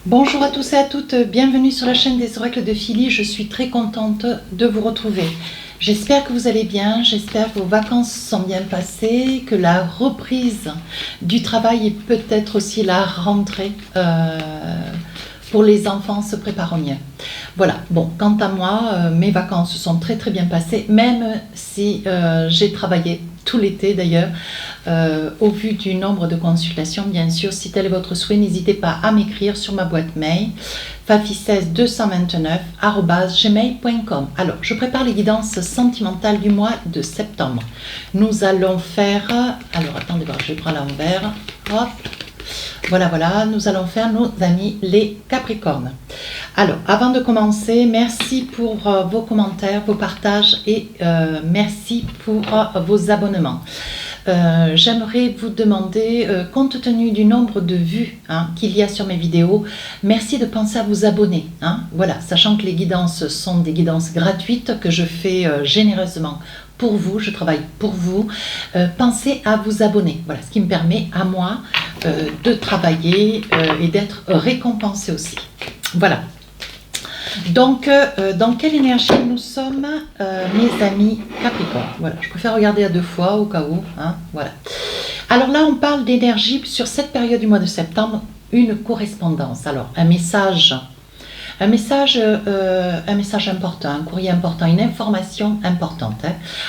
Bonjour à tous et à toutes, bienvenue sur la chaîne des oracles de Philly, je suis très contente de vous retrouver. J'espère que vous allez bien, j'espère que vos vacances sont bien passées, que la reprise du travail et peut-être aussi la rentrée pour les enfants se prépare au mieux. Voilà, bon, quant à moi, mes vacances se sont très bien passées, même si j'ai travaillé tout l'été d'ailleurs, au vu du nombre de consultations, bien sûr. Si tel est votre souhait, n'hésitez pas à m'écrire sur ma boîte mail fafi16 229@gmail.com. Alors, je prépare les guidances sentimentales du mois de septembre. Nous allons faire, alors attendez voir, je vais prendre l'envers, hop. Voilà, nous allons faire nos amis les Capricornes. Alors, avant de commencer, merci pour vos commentaires, vos partages et merci pour vos abonnements. J'aimerais vous demander, compte tenu du nombre de vues qu'il y a sur mes vidéos, merci de penser à vous abonner. Voilà, sachant que les guidances sont des guidances gratuites que je fais généreusement pour vous, je travaille pour vous. Pensez à vous abonner. Voilà, ce qui me permet à moi de travailler et d'être récompensé aussi. Voilà. Donc, dans quelle énergie nous sommes, mes amis Capricorne? Voilà, je préfère regarder à deux fois au cas où. Voilà. Alors là, on parle d'énergie sur cette période du mois de septembre, une correspondance. Alors, un message important, un courrier important, une information importante,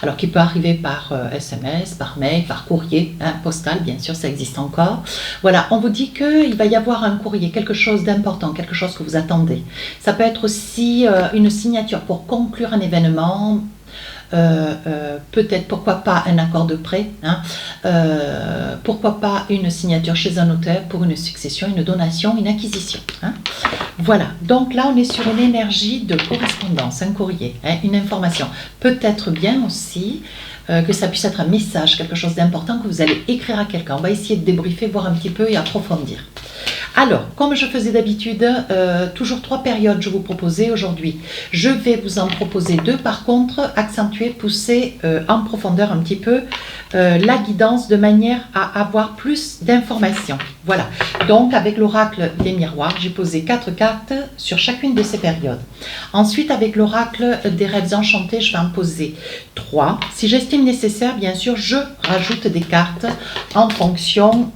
alors qui peut arriver par SMS, par mail, par courrier, postal, bien sûr, ça existe encore. Voilà, on vous dit qu'il va y avoir un courrier, quelque chose d'important, quelque chose que vous attendez. Ça peut être aussi une signature pour conclure un événement, peut-être, pourquoi pas un accord de prêt, pourquoi pas une signature chez un notaire pour une succession, une donation, une acquisition. Voilà, donc là on est sur une énergie de correspondance, un courrier, une information. Peut-être bien aussi que ça puisse être un message, quelque chose d'important que vous allez écrire à quelqu'un. On va essayer de débriefer, voir un petit peu et approfondir. Alors, comme je faisais d'habitude, toujours 3 périodes je vous proposais aujourd'hui. Je vais vous en proposer 2, par contre, accentuer, pousser en profondeur un petit peu la guidance de manière à avoir plus d'informations. Voilà, donc avec l'oracle des miroirs, j'ai posé 4 cartes sur chacune de ces périodes. Ensuite, avec l'oracle des rêves enchantés, je vais en poser 3. Si j'estime nécessaire, bien sûr, je rajoute des cartes en fonction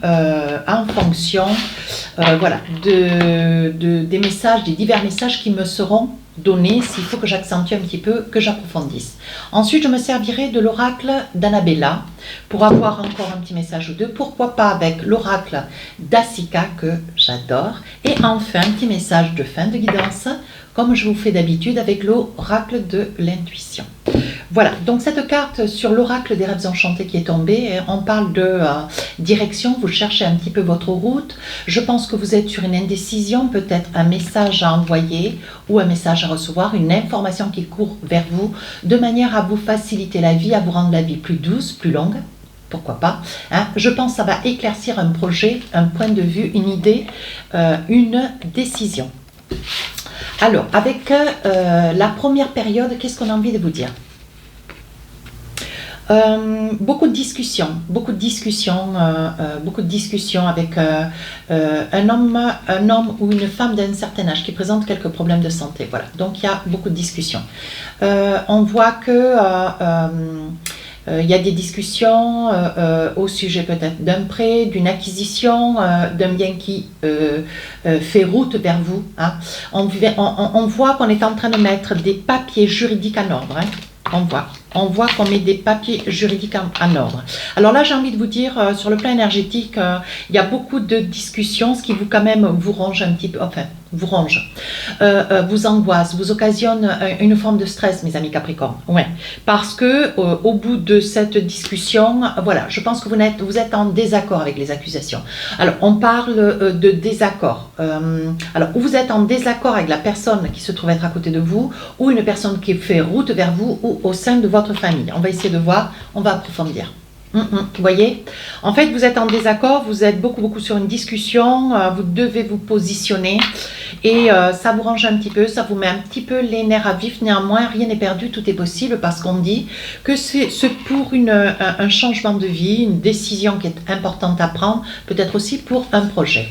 voilà, des messages, des divers messages qui me seront donnés, s'il faut que j'accentue un petit peu, que j'approfondisse. Ensuite, je me servirai de l'oracle d'Annabella pour avoir encore un petit message ou deux. Pourquoi pas avec l'oracle d'Asika que j'adore. Et enfin, un petit message de fin de guidance, comme je vous fais d'habitude avec l'oracle de l'intuition. Voilà, donc cette carte sur l'oracle des rêves enchantés qui est tombée, on parle de direction, vous cherchez un petit peu votre route. Je pense que vous êtes sur une indécision, peut-être un message à envoyer ou un message à recevoir, une information qui court vers vous, de manière à vous faciliter la vie, à vous rendre la vie plus douce, plus longue. Pourquoi pas, Je pense que ça va éclaircir un projet, un point de vue, une idée, une décision. Alors, avec la première période, qu'est-ce qu'on a envie de vous dire ? Beaucoup de discussions avec un homme ou une femme d'un certain âge qui présente quelques problèmes de santé. Voilà, donc il y a beaucoup de discussions. On voit que il y a des discussions au sujet peut-être d'un prêt, d'une acquisition, d'un bien qui fait route vers vous. On voit qu'on est en train de mettre des papiers juridiques en ordre. On voit qu'on met des papiers juridiques en ordre. Alors là, j'ai envie de vous dire, sur le plan énergétique, il y a beaucoup de discussions, ce qui vous quand même vous ronge un petit peu, enfin, vous ronge, vous angoisse, vous occasionne une forme de stress, mes amis Capricorne. Ouais, parce que au bout de cette discussion, voilà, je pense que vous êtes en désaccord avec les accusations. Alors, on parle de désaccord. Alors, vous êtes en désaccord avec la personne qui se trouve être à côté de vous, ou une personne qui fait route vers vous, ou au sein de votre famille. On va essayer de voir, on va approfondir. Vous voyez, en fait, vous êtes en désaccord, vous êtes beaucoup sur une discussion, vous devez vous positionner et ça vous range un petit peu, ça vous met un petit peu les nerfs à vif. Néanmoins, rien n'est perdu, tout est possible parce qu'on dit que c'est pour un changement de vie, une décision qui est importante à prendre, peut-être aussi pour un projet.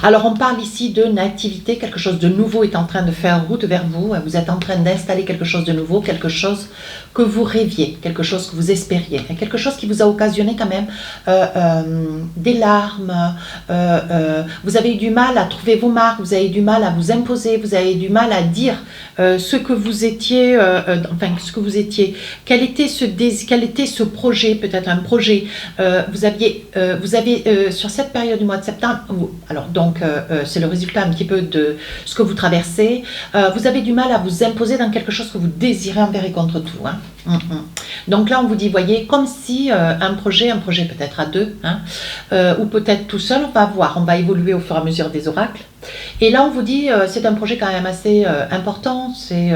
Alors, on parle ici d'une activité, quelque chose de nouveau est en train de faire route vers vous. Vous êtes en train d'installer quelque chose de nouveau, quelque chose que vous rêviez, quelque chose que vous espériez, quelque chose qui vous a occasionné quand même des larmes. Vous avez eu du mal à trouver vos marques, vous avez eu du mal à vous imposer, vous avez eu du mal à dire ce que vous étiez, quel était ce projet, peut-être un projet. Vous avez sur cette période du mois de septembre, alors donc c'est le résultat un petit peu de ce que vous traversez. Vous avez du mal à vous imposer dans quelque chose que vous désirez envers et contre tout. Hein. Donc là, on vous dit, voyez, comme si un projet peut-être à deux, hein, ou peut-être tout seul, on va voir, on va évoluer au fur et à mesure des oracles. Et là, on vous dit, c'est un projet quand même assez important, c'est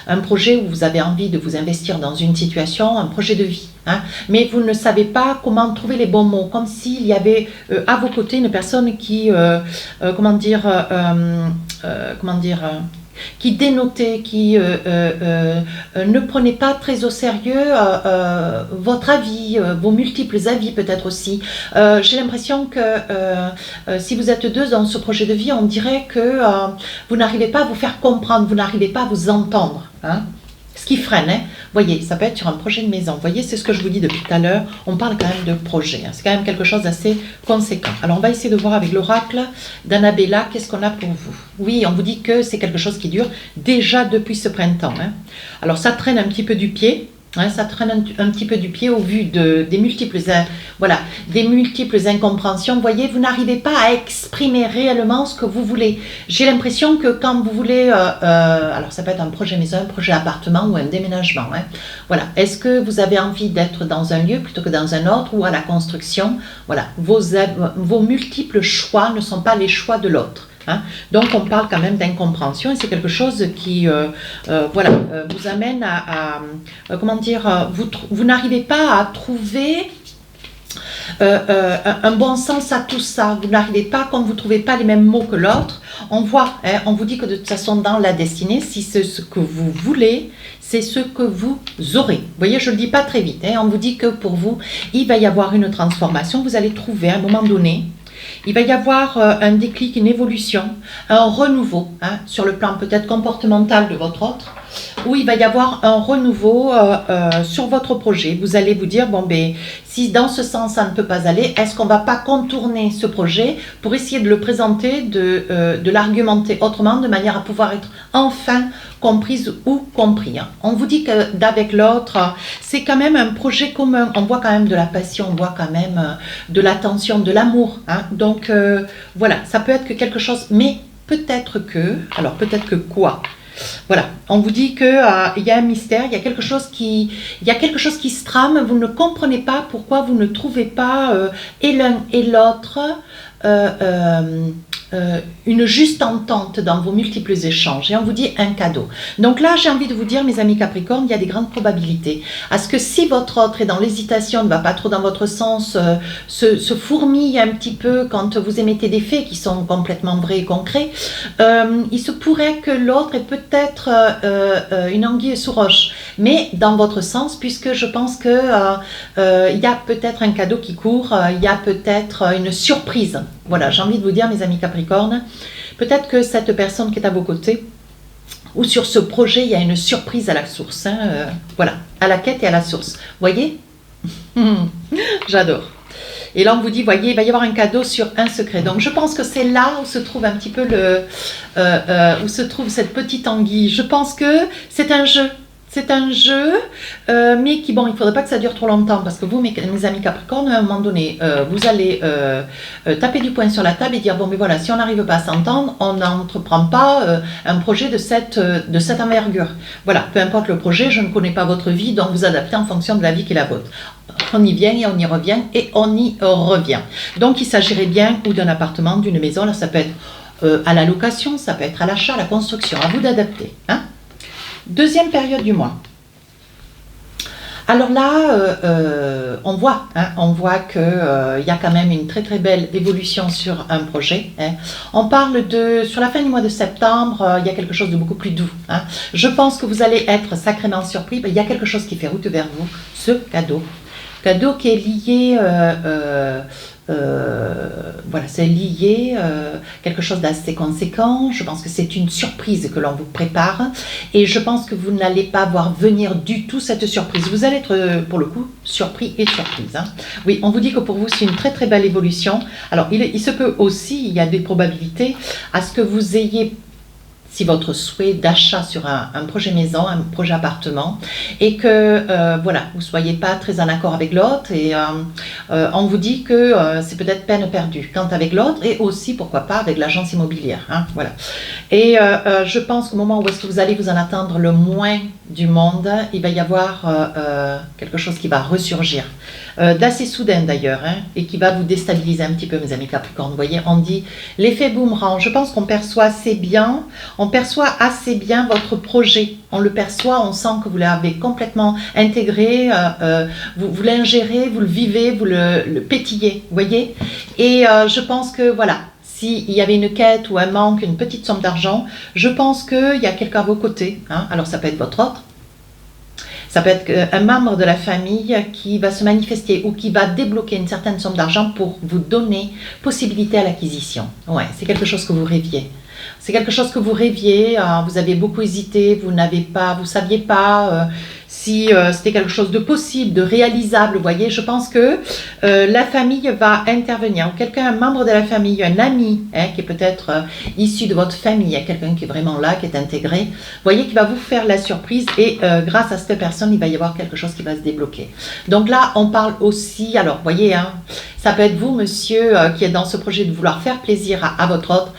un projet où vous avez envie de vous investir dans une situation, un projet de vie. Hein, mais vous ne savez pas comment trouver les bons mots, comme s'il y avait à vos côtés une personne qui, qui dénotait, qui ne prenait pas très au sérieux votre avis, vos multiples avis peut-être aussi. J'ai l'impression que si vous êtes deux dans ce projet de vie, on dirait que vous n'arrivez pas à vous faire comprendre, vous n'arrivez pas à vous entendre. Hein. Ce qui freine, hein. Voyez, ça peut être sur un projet de maison. Voyez, c'est ce que je vous dis depuis tout à l'heure. On parle quand même de projet. Hein. C'est quand même quelque chose d'assez conséquent. Alors, on va essayer de voir avec l'oracle d'Annabella, qu'est-ce qu'on a pour vous. Oui, on vous dit que c'est quelque chose qui dure déjà depuis ce printemps. Hein. Alors, ça traîne un petit peu du pied. Hein, ça traîne un petit peu du pied au vu des multiples incompréhensions. Vous voyez, vous n'arrivez pas à exprimer réellement ce que vous voulez. J'ai l'impression que quand vous voulez, alors ça peut être un projet maison, un projet appartement ou un déménagement. Hein, voilà. Est-ce que vous avez envie d'être dans un lieu plutôt que dans un autre ou à la construction? Voilà. Vos multiples choix ne sont pas les choix de l'autre. Hein. Donc, on parle quand même d'incompréhension et c'est quelque chose qui vous amène à vous n'arrivez pas à trouver un bon sens à tout ça. Vous n'arrivez pas, comme vous ne trouvez pas les mêmes mots que l'autre, on voit, hein, on vous dit que de toute façon dans la destinée, si c'est ce que vous voulez, c'est ce que vous aurez. Vous voyez, je ne le dis pas très vite, hein, on vous dit que pour vous, il va y avoir une transformation, vous allez trouver à un moment donné, il va y avoir un déclic, une évolution, un renouveau, hein, sur le plan peut-être comportemental de votre autre, où il va y avoir un renouveau sur votre projet. Vous allez vous dire, bon ben, si dans ce sens ça ne peut pas aller, est-ce qu'on ne va pas contourner ce projet pour essayer de le présenter, de l'argumenter autrement, de manière à pouvoir être enfin comprise ou compris. Hein. On vous dit que d'avec l'autre, c'est quand même un projet commun. On voit quand même de la passion, on voit quand même de l'attention, de l'amour. Hein. Donc voilà, ça peut être que quelque chose, mais peut-être que, alors peut-être que quoi ? Voilà, on vous dit qu'il y a un mystère, il y a quelque chose qui se trame, vous ne comprenez pas pourquoi vous ne trouvez pas et l'un et l'autre une juste entente dans vos multiples échanges. Et on vous dit un cadeau. Donc là, j'ai envie de vous dire, mes amis Capricorne, il y a des grandes probabilités à ce que si votre autre est dans l'hésitation, ne va pas trop dans votre sens, se fourmille un petit peu quand vous émettez des faits qui sont complètement vrais et concrets, il se pourrait que l'autre ait peut-être une anguille sous roche, mais dans votre sens, puisque je pense que il y a peut-être un cadeau qui court, il y a peut-être une surprise. Voilà, j'ai envie de vous dire, mes amis Capricorne, peut-être que cette personne qui est à vos côtés, ou sur ce projet, il y a une surprise à la source. Hein, voilà, à la quête et à la source. Voyez? J'adore. Et là, on vous dit, voyez, il va y avoir un cadeau sur un secret. Donc, je pense que c'est là où se trouve un petit peu où se trouve cette petite anguille. Je pense que c'est un jeu. C'est un jeu, mais qui, bon, il ne faudrait pas que ça dure trop longtemps, parce que vous, mes amis Capricorne, à un moment donné, vous allez taper du poing sur la table et dire, bon, mais voilà, si on n'arrive pas à s'entendre, on n'entreprend pas un projet de cette envergure. Voilà, peu importe le projet, je ne connais pas votre vie, donc vous adaptez en fonction de la vie qui est la vôtre. On y vient et on y revient et on y revient. Donc, il s'agirait bien ou d'un appartement, d'une maison, là, ça peut être à la location, ça peut être à l'achat, à la construction, à vous d'adapter, hein. Deuxième période du mois. Alors là, on voit qu'il y a quand même une très très belle évolution sur un projet. Hein. On parle sur la fin du mois de septembre, il y a quelque chose de beaucoup plus doux. Hein. Je pense que vous allez être sacrément surpris. Il y a quelque chose qui fait route vers vous, ce cadeau. Cadeau qui est lié voilà, c'est lié, quelque chose d'assez conséquent. Je pense que c'est une surprise que l'on vous prépare et je pense que vous n'allez pas voir venir du tout cette surprise. Vous allez être, pour le coup, surpris et surprise. Hein. Oui, on vous dit que pour vous, c'est une très très belle évolution. Alors, il se peut aussi, il y a des probabilités à ce que vous ayez, si votre souhait d'achat sur un projet maison, un projet appartement, et que voilà, vous ne soyez pas très en accord avec l'autre, et on vous dit que c'est peut-être peine perdue quant avec l'autre, et aussi, pourquoi pas, avec l'agence immobilière. Hein, voilà. Et je pense qu'au moment où est-ce que vous allez vous en attendre le moins du monde, il va y avoir quelque chose qui va ressurgir. D'assez soudain d'ailleurs, hein, et qui va vous déstabiliser un petit peu, mes amis Capricorne. Vous voyez, on dit l'effet boomerang. Je pense qu'on perçoit assez bien votre projet. On le perçoit, on sent que vous l'avez complètement intégré, vous l'ingérez, vous le vivez, vous le pétillez, vous voyez. Et je pense que voilà, s'il y avait une quête ou un manque, une petite somme d'argent, je pense qu'il y a quelqu'un à vos côtés. Hein. Alors ça peut être votre autre. Ça peut être un membre de la famille qui va se manifester ou qui va débloquer une certaine somme d'argent pour vous donner possibilité à l'acquisition. Ouais, c'est quelque chose que vous rêviez. C'est quelque chose que vous rêviez, vous avez beaucoup hésité, vous saviez pas si c'était quelque chose de possible, de réalisable, vous voyez. Je pense que la famille va intervenir, ou quelqu'un, un membre de la famille, un ami, hein, qui est peut-être issu de votre famille, il y a quelqu'un qui est vraiment là, qui est intégré, vous voyez, qui va vous faire la surprise et grâce à cette personne, il va y avoir quelque chose qui va se débloquer. Donc là, on parle aussi, alors, vous voyez, hein, ça peut être vous, monsieur, qui êtes dans ce projet de vouloir faire plaisir à votre autre,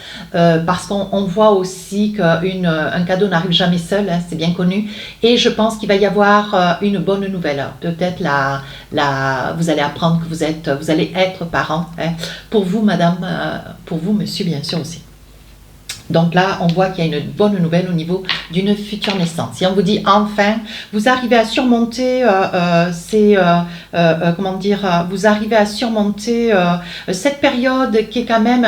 parce qu'on voit aussi qu'un cadeau n'arrive jamais seul, hein, c'est bien connu, et je pense qu'il va y avoir une bonne nouvelle. Peut-être vous allez apprendre que vous allez être parent, hein, pour vous, madame, pour vous, monsieur, bien sûr aussi. Donc là, on voit qu'il y a une bonne nouvelle au niveau d'une future naissance. Si on vous dit enfin, vous arrivez à surmonter vous arrivez à surmonter cette période qui est quand même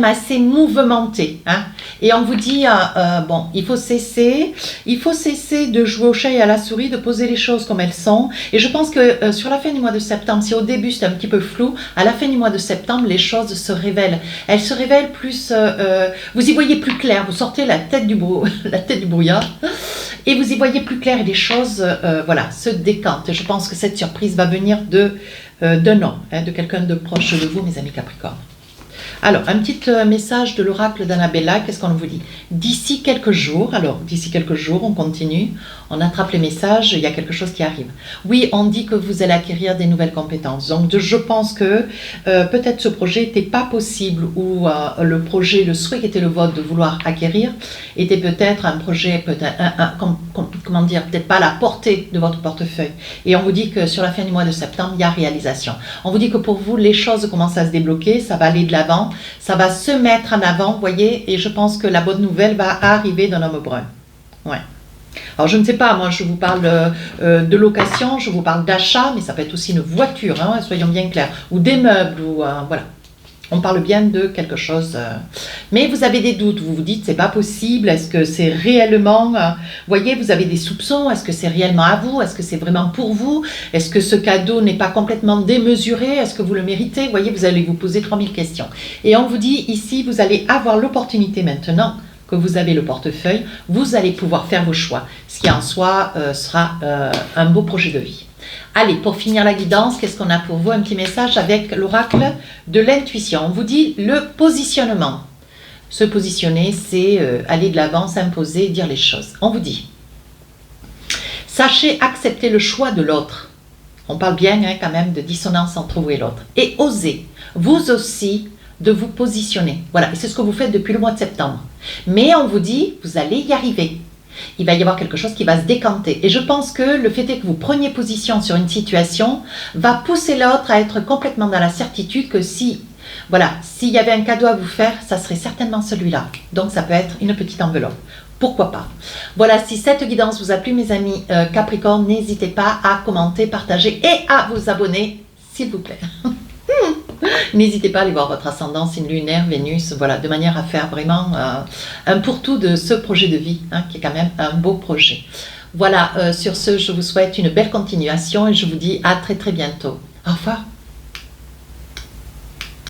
assez mouvementée. Hein. Et on vous dit, bon, il faut cesser de jouer au chat et à la souris, de poser les choses comme elles sont. Et je pense que sur la fin du mois de septembre, si au début c'était un petit peu flou, à la fin du mois de septembre, les choses se révèlent. Elles se révèlent plus, vous y voyez plus clair, vous sortez la tête du brouillard, et vous y voyez plus clair et les choses voilà, se décantent. Je pense que cette surprise va venir d'un homme, hein, de quelqu'un de proche de vous, mes amis Capricorne. Alors, un petit message de l'oracle d'Annabella, qu'est-ce qu'on vous dit? D'ici quelques jours, on continue, on attrape les messages, il y a quelque chose qui arrive. Oui, on dit que vous allez acquérir des nouvelles compétences. Donc, je pense que peut-être ce projet n'était pas possible, ou le souhait qui était le vôtre de vouloir acquérir était peut-être un projet, peut-être pas à la portée de votre portefeuille. Et on vous dit que sur la fin du mois de septembre, il y a réalisation. On vous dit que pour vous, les choses commencent à se débloquer, ça va aller de l'avant, ça va se mettre en avant, vous voyez, et je pense que la bonne nouvelle va arriver d'un homme brun. Ouais. Alors je ne sais pas, moi je vous parle de location, je vous parle d'achat, mais ça peut être aussi une voiture, hein, soyons bien clairs, ou des meubles, ou voilà. On parle bien de quelque chose, mais vous avez des doutes, vous vous dites c'est pas possible, est-ce que c'est réellement, vous voyez, vous avez des soupçons, est-ce que c'est réellement à vous, est-ce que c'est vraiment pour vous, est-ce que ce cadeau n'est pas complètement démesuré, est-ce que vous le méritez, vous voyez, vous allez vous poser 3000 questions. Et on vous dit ici, vous allez avoir l'opportunité maintenant que vous avez le portefeuille, vous allez pouvoir faire vos choix, ce qui en soi sera un beau projet de vie. Allez, pour finir la guidance, qu'est-ce qu'on a pour vous? Un petit message avec l'oracle de l'intuition. On vous dit le positionnement. Se positionner, c'est aller de l'avant, s'imposer, dire les choses. On vous dit, sachez accepter le choix de l'autre. On parle bien hein, quand même de dissonance entre vous et l'autre. Et osez, vous aussi, de vous positionner. Voilà, et c'est ce que vous faites depuis le mois de septembre. Mais on vous dit, vous allez y arriver. Il va y avoir quelque chose qui va se décanter. Et je pense que le fait est que vous preniez position sur une situation va pousser l'autre à être complètement dans la certitude que s'il y avait un cadeau à vous faire, ça serait certainement celui-là. Donc ça peut être une petite enveloppe. Pourquoi pas? Voilà, si cette guidance vous a plu, mes amis Capricorne, n'hésitez pas à commenter, partager et à vous abonner, s'il vous plaît. N'hésitez pas à aller voir votre ascendant, signe lunaire, Vénus, voilà, de manière à faire vraiment un pour-tout de ce projet de vie, hein, qui est quand même un beau projet. Voilà, sur ce, je vous souhaite une belle continuation et je vous dis à très très bientôt. Au revoir.